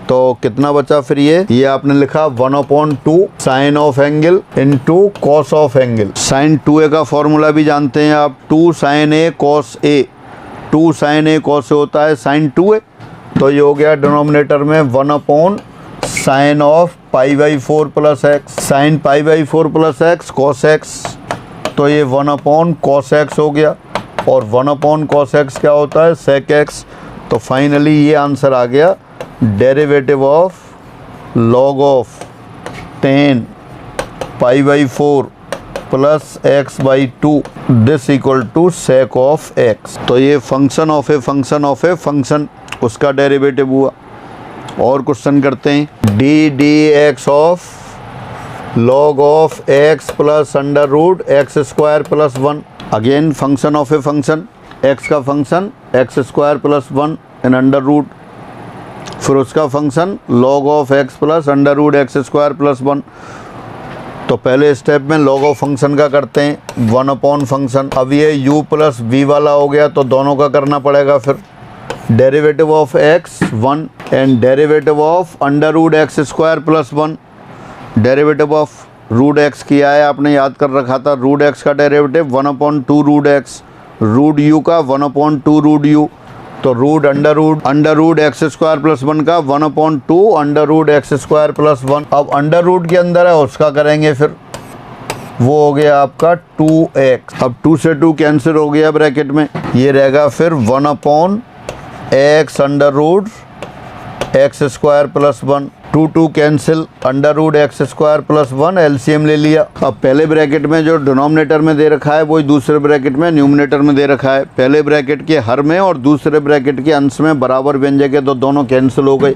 तो कितना बचा फिर ये आपने लिखा 1/2 sine of angle into cos of angle. Sine 2a का फॉर्मूला भी जानते हैं आप, 2 sine a cos a, 2 sine a cos a होता है साइन 2a। तो ये हो गया डिनोमिनेटर में 1/ sine of pi by 4 plus x, sine pi by 4 plus x cos x, तो ये 1/ कॉस एक्स हो गया और 1/ कॉस एक्स क्या होता है, सेक एक्स। तो फाइनली ये आंसर आ गया derivative of log of 10 pi by 4 plus x by 2 this equal to sec of x. तो ये फंक्शन ऑफ ए फंक्शन उसका डेरिवेटिव हुआ। और क्वेश्चन करते हैं। D d x of log of x plus under root x square plus 1। Again function of a function, x का function x square plus 1 in under root, फिर उसका function log of x plus under root x square plus 1। तो पहले step में log of function का करते हैं, 1 upon function. अब ये u प्लस v वाला हो गया तो दोनों का करना पड़ेगा। फिर derivative of x 1 and derivative of under root x square plus 1। Derivative of root x किया है आपने, याद कर रखा था। रूट एक्स का derivative 1 upon 2 root x, root u का 1 अपॉन 2 रूट u। तो root under root x square plus 1 का 1 upon 2 under root x square plus 1। अब अंडर रूट के अंदर है उसका करेंगे, फिर वो हो गया आपका 2x। अब 2 से 2 कैंसिल हो गया ब्रैकेट में, ये रहेगा फिर 1 upon x under root x square plus 1। 2 cancel, under root x square plus 1 LCM ले लिया। अब पहले ब्रैकेट में जो डिनोमिनेटर में दे रखा है वही दूसरे ब्रैकेट में न्यूमिनेटर में दे रखा है। पहले ब्रैकेट के हर में और दूसरे ब्रैकेट के अंश में बराबर व्यंजक है तो दोनों कैंसिल हो गए।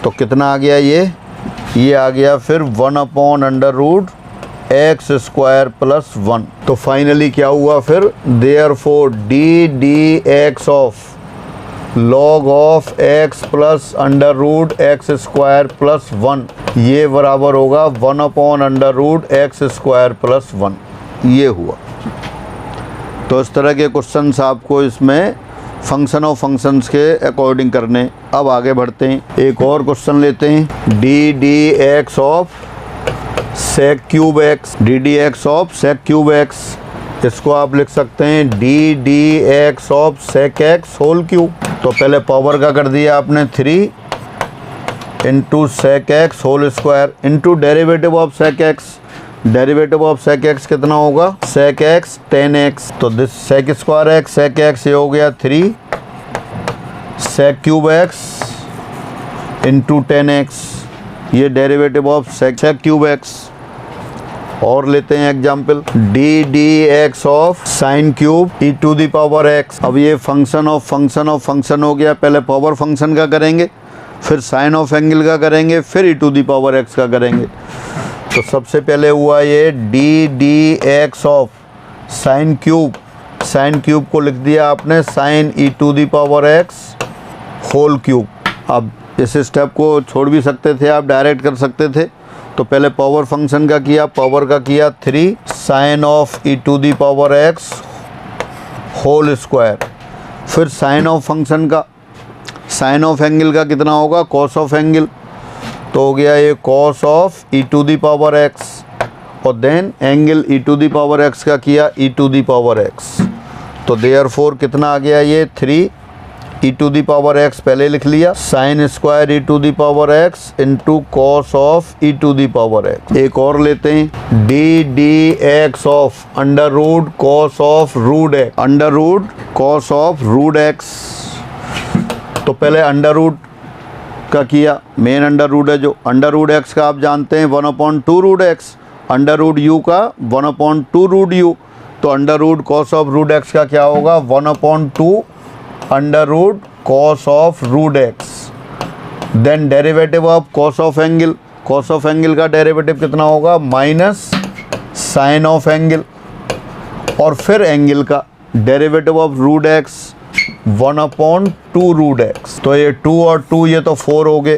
तो कितना आ गया ये आ गया फिर 1 upon under root x square plus 1। तो फाइनली क्या हुआ फिर, therefore d d x of log of x plus under root x square plus 1 ये बराबर होगा 1 upon under root x square plus 1। ये हुआ। तो इस तरह के क्वेश्चंस आपको इसमें फंक्शन ऑफ फंक्शंस के अकॉर्डिंग करने। अब आगे बढ़ते हैं, एक और क्वेश्चन लेते हैं। D d x of sec cube x, d d x of sec cube x, इसको आप लिख सकते हैं d d x of sec x whole cube. तो पहले पावर का कर दिया आपने 3 into sec x whole square into derivative of sec x. Derivative of sec x कितना होगा, सेक एक्स 10x। तो this sec square x sec x ये हो गया 3 सेक क्यूब एक्स इंटू 10x, ये derivative of sec cube x. और लेते हैं example, d d x of sine cube e to the power x. अब ये फंक्शन ऑफ फंक्शन हो गया। पहले पावर फंक्शन का करेंगे, फिर साइन ऑफ एंगल का करेंगे, फिर e to the power x का करेंगे। तो सबसे पहले हुआ ये d d x of sine cube को लिख दिया आपने sine e to the power x whole cube. अब इस स्टेप को छोड़ भी सकते थे आप, डायरेक्ट कर सकते थे। तो पहले पावर फंक्शन का किया, पावर का किया 3 sine of e to the power x whole square, फिर साइन ऑफ फंक्शन का, साइन ऑफ एंगल का कितना होगा, कॉस ऑफ एंगल। तो हो गया ये cos of e to the power x, और then angle e to the power x का किया e to the power x. तो देयरफॉर कितना आ गया ये 3 e to the power x पहले लिख लिया, sine square e to the power x into cos of e to the power x. एक और लेते हैं, d d x of under root cos of root x, under root cos of root x. तो पहले under root का किया, main under root है जो, अंडर रूट एक्स का आप जानते हैं 1 upon 2 root x, under root u का 1 अपॉन 2 रूट यू। तो under root cos of root x का क्या होगा, 1 upon 2 under root cos of root x. Then derivative of cos of angle, cos of angle का derivative कितना होगा, minus sine of angle, और फिर एंगल का derivative of root x 1 upon 2 root x. तो ये 2 और 2 ये तो 4 हो गए।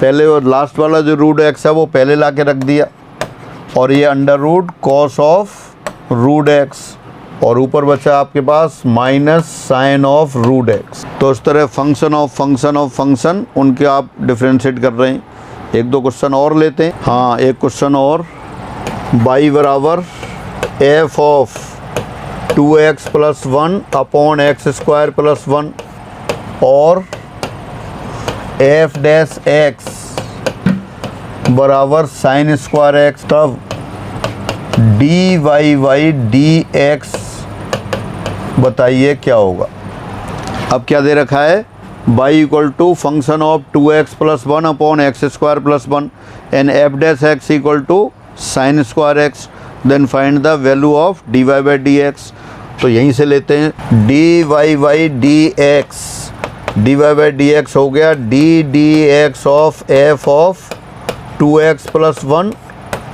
पहले और लास्ट वाला जो रूट एक्स है वो पहले ला के रख दिया, और ये under root cos of root x, और ऊपर बचा आपके पास minus sine of root x. तो इस तरह फंक्शन ऑफ फंक्शन उनके आप डिफ्रेंशिएट कर रहे हैं। एक दो क्वेश्चन और लेते हैं। हाँ, एक क्वेश्चन और, y बराबर f of 2x plus 1 upon x square plus 1 और एफ डैश एक्स बराबर साइन स्क्वायर एक्स, तब d y y d x बताइए क्या होगा। अब क्या दे रखा है, y equal to function of 2x plus 1 upon x square plus 1 and f dash x equal to sine square x, then find the value of d y by d x. तो यहीं से लेते हैं, d y by d x d y by d x हो गया d d x of f of 2x plus 1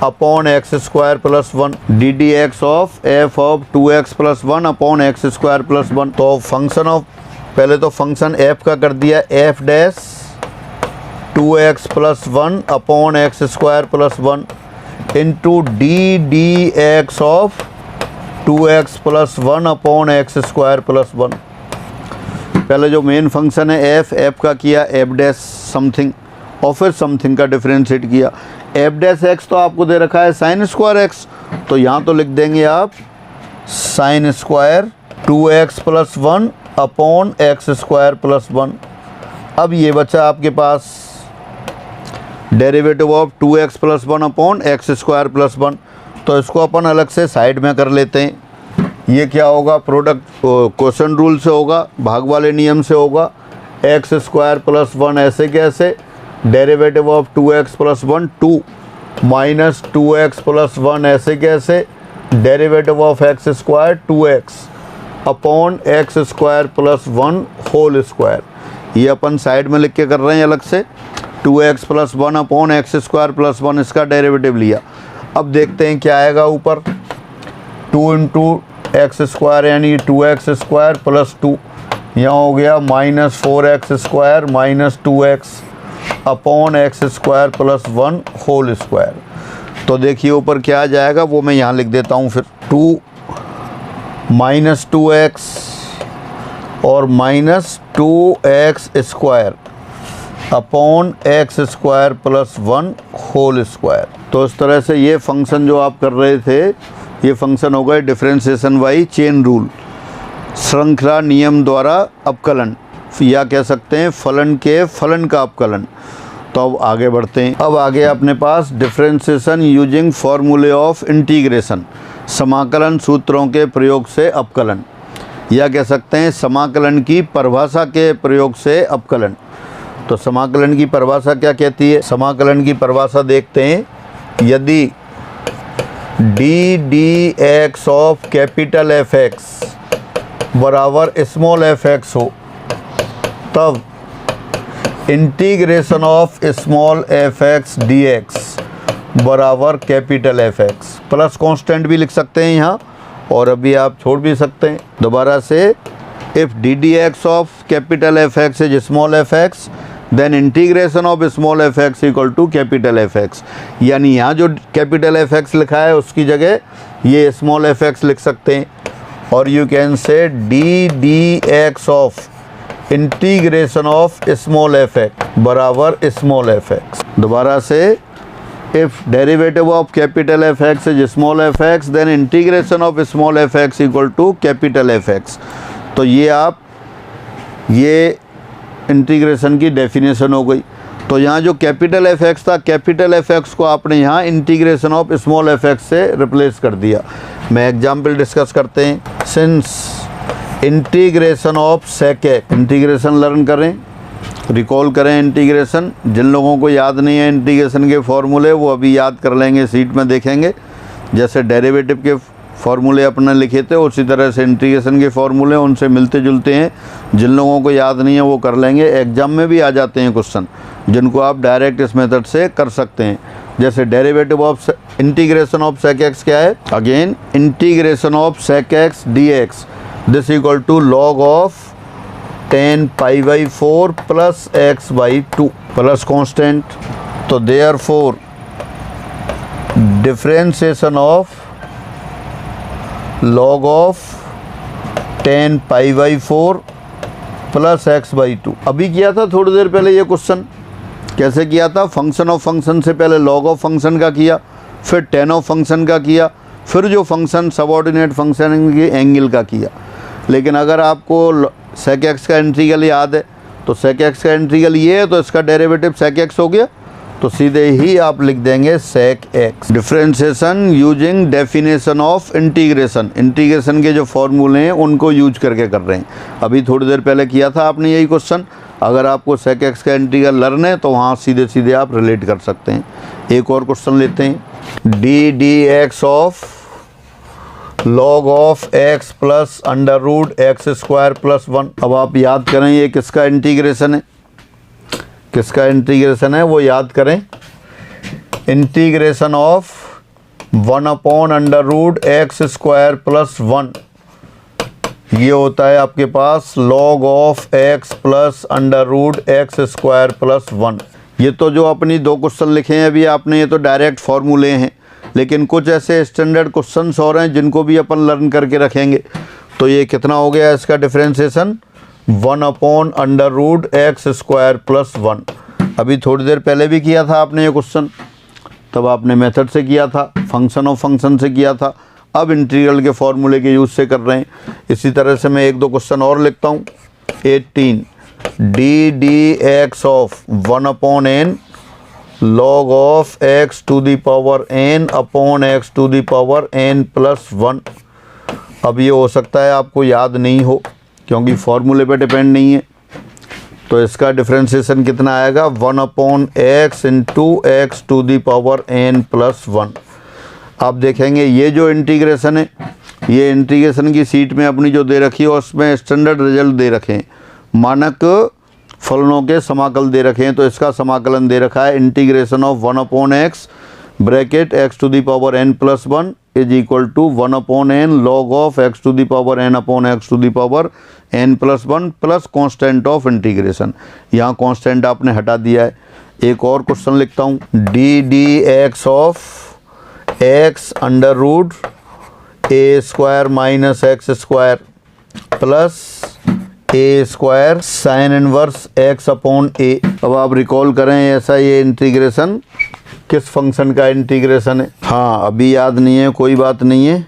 upon x square plus 1 d d x of f of 2x plus 1 upon x square plus 1। तो function of, पहले तो function f का कर दिया F dash 2x plus 1 upon x square plus 1 into d d x of 2x plus 1 upon x square plus 1। पहले जो main function है F का किया एफ डैश समथिंग और फिर समथिंग का डिफरेंशिएट किया। एफ डैश एक्स तो आपको दे रखा है साइन स्क्वायर एक्स, तो यहाँ तो लिख देंगे आप sine square 2x plus 1 upon x square plus 1। अब ये बचा आपके पास derivative of 2x plus 1 upon x square plus 1, तो इसको अपन अलग से साइड में कर लेते हैं। ये क्या होगा, प्रोडक्ट क्वोशंट रूल से होगा, भाग वाले नियम से होगा। एक्स स्क्वायर प्लस 1 ऐसे कैसे, derivative of 2x plus 1 2 minus 2x plus 1 ऐसे कैसे, derivative of x square 2x upon x square plus 1 whole square. ये अपन साइड में लिख के कर रहे हैं अलग से। 2x plus 1 upon x square plus 1 इसका डेरिवेटिव लिया। अब देखते हैं क्या आएगा ऊपर, 2 इंटू एक्स स्क्वायर यानी 2x स्क्वायर प्लस 2, यहाँ हो गया minus 4x square minus 2x upon x square plus 1 whole square. तो देखिए ऊपर क्या आ जाएगा वो मैं यहाँ लिख देता हूँ फिर, 2 माइनस 2x और minus 2x square upon x square plus 1 whole square. तो इस तरह से ये फंक्शन जो आप कर रहे थे, ये फंक्शन हो गए डिफरेंशिएशन बाई चेन रूल, श्रृंखला नियम द्वारा अपकलन, या कह सकते हैं फलन के फलन का अपकलन। तो अब आगे बढ़ते हैं। अब आगे अपने पास डिफरेंशिएशन यूजिंग फॉर्मूले ऑफ इंटीग्रेशन, समाकलन सूत्रों के प्रयोग से अपकलन, या कह सकते हैं समाकलन की परिभाषा के प्रयोग से अपकलन। तो समाकलन की परिभाषा क्या कहती है, समाकलन की परिभाषा देखते हैं। यदि d d x of capital F x बराबर स्मॉल एफ एक्स हो, तब integration of small f x d x बराबर capital F x, plus constant भी लिख सकते हैं यहाँ, और अभी आप छोड़ भी सकते हैं। दोबारा से, if d d x of capital F x is small f x then integration of small f x equal to capital F x. यानी यहाँ जो कैपिटल एफ एक्स लिखा है उसकी जगह ये स्मॉल एफ एक्स लिख सकते हैं, और you can say d d x of integration of small f x बराबर स्मॉल एफ एक्स। दोबारा से, if derivative of capital F x is small f x then integration of small f x equal to capital F x. तो ये आप, ये integration की definition हो गई। तो यहाँ जो कैपिटल एफ एक्स था, कैपिटल एफ एक्स को आपने यहाँ integration of small f x से रिप्लेस कर दिया। मैं एग्जाम्पल डिस्कस करते हैं। Since integration of sec x, integration learn करें, रिकॉल करें इंटीग्रेशन। जिन लोगों को याद नहीं है इंटीग्रेशन के फॉर्मूले, वो अभी याद कर लेंगे, सीट में देखेंगे। जैसे डेरिवेटिव के फॉर्मूले अपने लिखे थे, उसी तरह से इंटीग्रेशन के फॉर्मूले उनसे मिलते जुलते हैं। जिन लोगों को याद नहीं है वो कर लेंगे, एग्जाम में भी आ जाते हैं क्वेश्चन जिनको आप डायरेक्ट इस मेथड से कर सकते हैं। जैसे derivative of integration of sec x क्या है, again integration of sec x d x this equal to log of 10 pi by 4 plus x by 2 plus constant. तो therefore differentiation of log of 10 pi by 4 plus x by 2। अभी किया था थोड़ी देर पहले ये question, कैसे किया था, फंक्शन ऑफ फंक्शन से पहले log ऑफ फंक्शन का किया, फिर tan ऑफ फंक्शन का किया, फिर जो फंक्शन सबऑर्डिनेट फंक्शन के एंगल का किया। लेकिन अगर आपको सेक एक्स का इंटीग्रल याद है, तो सेक एक्स का इंटीग्रल ये है, तो इसका डेरिवेटिव सेक एक्स हो गया, तो सीधे ही आप लिख देंगे sec x. Differentiation using definition of integration, integration के जो फॉर्मूले हैं उनको यूज करके कर रहे हैं। अभी थोड़ी देर पहले किया था आपने यही क्वेश्चन। अगर आपको सेक एक्स का इंटीग्रल लर्न है तो वहाँ सीधे सीधे आप रिलेट कर सकते हैं। एक और क्वेश्चन लेते हैं। D d x of log of x plus under root x square plus 1। अब आप याद करें ये किसका इंटीग्रेशन है, किसका इंटीग्रेशन है वो याद करें। Integration of 1 upon under root x square plus 1, ये होता है आपके पास log of x plus under root x square plus 1। ये तो जो अपनी दो क्वेश्चन लिखे हैं अभी आपने, ये तो डायरेक्ट फॉर्मूले हैं, लेकिन कुछ ऐसे स्टैंडर्ड क्वेश्चंस और हैं जिनको भी अपन लर्न करके रखेंगे। तो ये कितना हो गया इसका differentiation, 1 upon under root x square plus 1। अभी थोड़ी देर पहले भी किया था आपने ये क्वेश्चन, तब आपने मेथड से किया था, फंक्शन ऑफ फंक्शन से किया था, अब इंटीग्रल के फॉर्मूले के यूज़ से कर रहे हैं। इसी तरह से मैं एक दो क्वेश्चन और लिखता हूँ। 18 d d x of 1 upon n log of x to the power n upon x to the power n plus 1। अब ये हो सकता है आपको याद नहीं हो क्योंकि फॉर्मूले पे डिपेंड नहीं है। तो इसका डिफरेंशिएशन कितना आएगा, 1 upon x into x to the power n plus 1। आप देखेंगे ये जो इंटीग्रेशन है, ये इंटीग्रेशन की सीट में अपनी जो दे रखी है उसमें स्टैंडर्ड रिजल्ट दे रखे हैं, मानक फलनों के समाकल दे रखे हैं। तो इसका समाकलन दे रखा है integration of 1 upon x bracket x to the power n plus 1 is equal to 1 upon n log of x to the power n upon x to the power n plus 1 plus constant of integration. यहाँ constant आपने हटा दिया है। एक और question लिखता हूँ, d d x of x under root a square minus x square plus a square sine inverse x upon ए। अब आप रिकॉल करें ऐसा ये इंटीग्रेशन किस फंक्शन का इंटीग्रेशन है। हाँ अभी याद नहीं है, कोई बात नहीं है,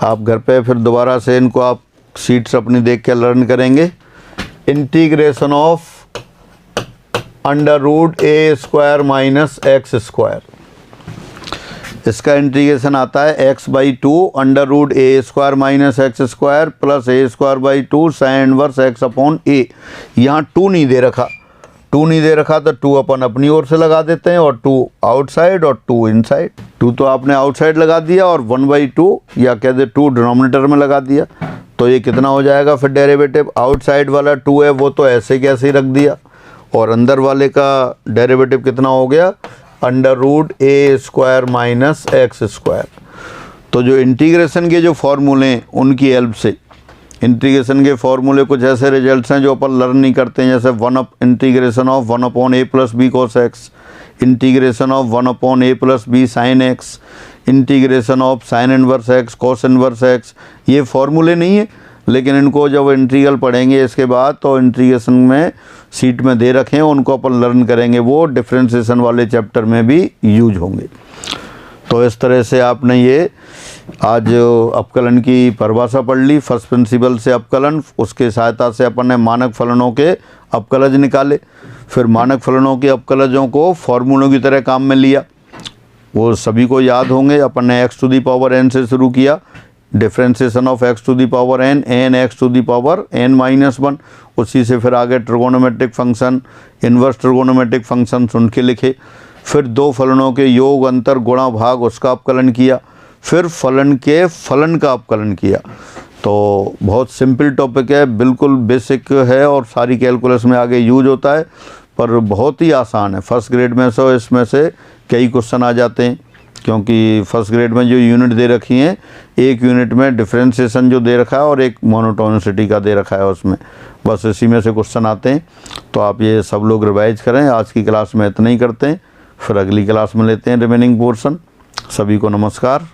आप घर पे फिर दोबारा से इनको आप शीट्स अपनी देख के लर्न करेंगे। Integration of under root a square minus x square, इसका इंटीग्रेशन आता है x by 2 under root a square minus x square plus a square by 2 sine inverse x upon a. यहाँ 2 नहीं दे रखा, 2 नहीं दे रखा तो 2 अपन अपनी ओर से लगा देते हैं और 2 आउटसाइड और 2 इनसाइड। 2 तो आपने आउटसाइड लगा दिया और 1/2 या कह दे 2 डिनोमिनेटर में लगा दिया। तो ये कितना हो जाएगा फिर डेरिवेटिव, आउटसाइड वाला 2 है वो तो ऐसे कैसे ही रख दिया और अंदर वाले का डेरिवेटिव कितना हो गया, under root a square minus x square. तो जो इंटीग्रेशन के जो फॉर्मूले हैं उनकी हेल्प से, इंटीग्रेशन के फॉर्मूले कुछ ऐसे रिजल्ट्स हैं जो अपन लर्न नहीं करते हैं, जैसे integration of 1 upon a plus b cos x, integration of 1 upon a plus b sine x, integration of sine inverse x cos inverse x. ये फॉर्मूले नहीं है, लेकिन इनको जब इंटीग्रल पढ़ेंगे इसके बाद तो इंटीग्रेशन में सीट में दे रखे हैं, उनको अपन लर्न करेंगे, वो डिफरेंशिएशन वाले चैप्टर में भी यूज होंगे। तो इस तरह से आपने ये आज अपकलन की परिभाषा पढ़ ली, फर्स्ट प्रिंसिपल से अपकलन, उसके सहायता से अपन ने मानक फलनों के अपकलज निकाले, फिर मानक फलनों के अपकलजों को फॉर्मूलों की तरह काम में लिया, वो सभी को याद होंगे। अपन ने x to the power n से शुरू किया, differentiation of x to the power n, n x to the power n minus 1, उसी से फिर आगे trigonometric function, inverse trigonometric function उनके लिखे, फिर दो फलनों के योग अंतर गुणा भाग उसका अपकलन किया, फिर फलन के फलन का अपकलन किया। तो बहुत सिंपल टॉपिक है, बिल्कुल बेसिक है और सारी कैलकुलस में आगे यूज होता है, पर बहुत ही आसान है। फर्स्ट ग्रेड में से इसमें से कई क्वेश्चन आ जाते हैं, क्योंकि फर्स्ट ग्रेड में जो यूनिट दे रखी हैं, एक यूनिट में डिफरेंशिएशन जो दे रखा है और एक मोनोटोनिसिटी का दे रखा है, उसमें बस इसी में से क्वेश्चन आते हैं। तो आप ये सब लोग रिवाइज करें। आज की क्लास में इतना ही करते हैं, फिर अगली क्लास में लेते हैं रिमेनिंग पोर्शन। सभी को नमस्कार।